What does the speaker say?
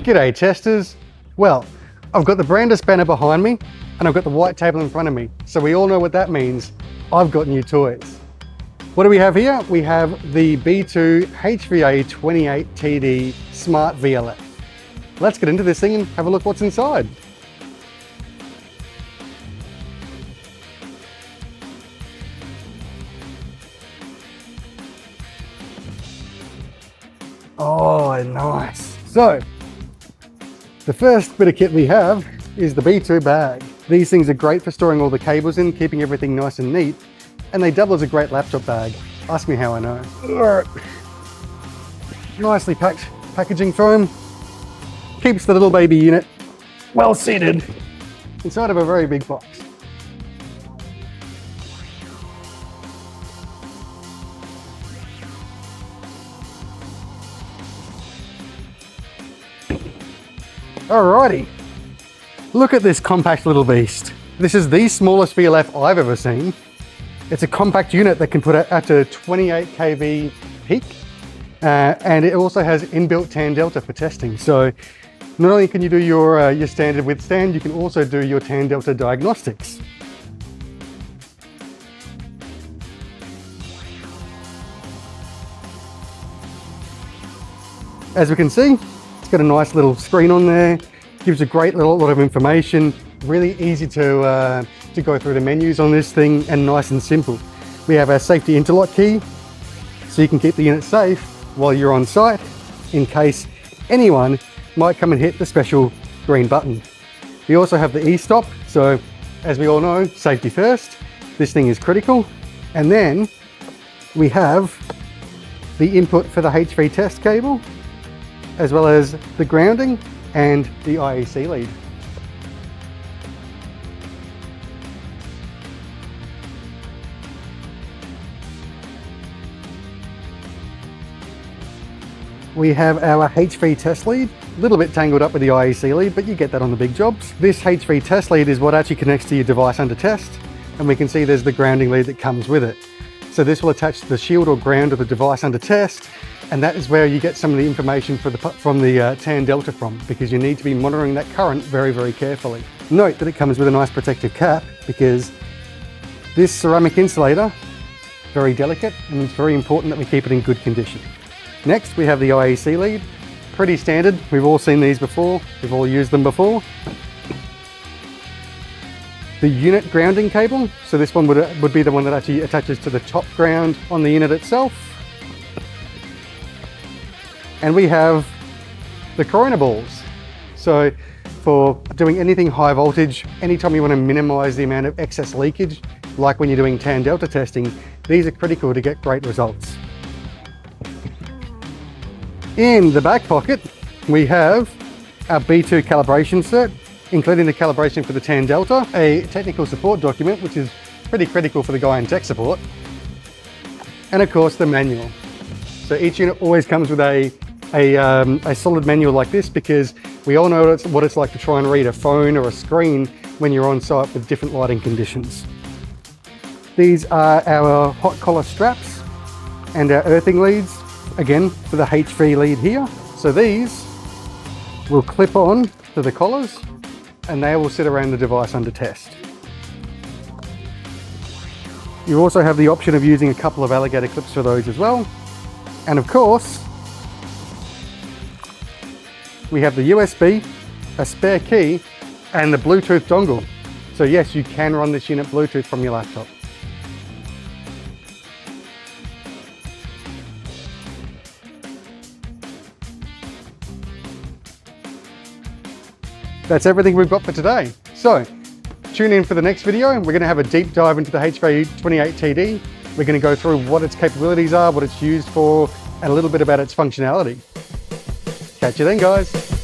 G'day testers. Well, I've got the Brandis banner behind me and I've got the white table in front of me. So we all know what that means. I've got new toys. What do we have here? We have the B2 HVA28TD Smart VLF. Let's get into this thing and have a look what's inside. Oh, nice. So, the first bit of kit we have is the B2 bag. These things are great for storing all the cables in, keeping everything nice and neat, and they double as a great laptop bag. Ask me how I know. Nicely packed packaging foam. Keeps the little baby unit well seated inside of a very big box. Alrighty, look at this compact little beast. This is the smallest VLF I've ever seen. It's a compact unit that can put out to 28 kV peak, and it also has inbuilt tan delta for testing. So not only can you do your standard withstand, you can also do your tan delta diagnostics. As we can see, it's got a nice little screen on there, gives a great lot of information, really easy to go through the menus on this thing, and nice and simple. We have our safety interlock key, so you can keep the unit safe while you're on site, in case anyone might come and hit the special green button. We also have the e-stop, so as we all know, safety first. This thing is critical. And then we have the input for the HV test cable, as well as the grounding and the IEC lead. We have our HV test lead, a little bit tangled up with the IEC lead, but you get that on the big jobs. This HV test lead is what actually connects to your device under test, and we can see there's the grounding lead that comes with it. So this will attach to the shield or ground of the device under test, and that is where you get some of the information from the tan delta from, because you need to be monitoring that current very, very carefully. Note that it comes with a nice protective cap, because this ceramic insulator, very delicate, and it's very important that we keep it in good condition. Next, we have the IEC lead. Pretty standard. We've all seen these before. We've all used them before. The unit grounding cable. So this one would be the one that actually attaches to the top ground on the unit itself. And we have the corona balls. So for doing anything high voltage, anytime you want to minimize the amount of excess leakage, like when you're doing tan delta testing, these are critical to get great results. In the back pocket, we have our B2 calibration cert, including the calibration for the tan delta, a technical support document, which is pretty critical for the guy in tech support, and of course the manual. So each unit always comes with a solid manual like this, because we all know what it's like to try and read a phone or a screen when you're on site with different lighting conditions. These are our hot collar straps and our earthing leads, again for the HV lead here. So these will clip on to the collars and they will sit around the device under test. You also have the option of using a couple of alligator clips for those as well. And of course, we have the USB, a spare key, and the Bluetooth dongle. So yes, you can run this unit Bluetooth from your laptop. That's everything we've got for today. So tune in for the next video. We're going to have a deep dive into the HVA28TD. We're going to go through what its capabilities are, what it's used for, and a little bit about its functionality. Catch you then, guys.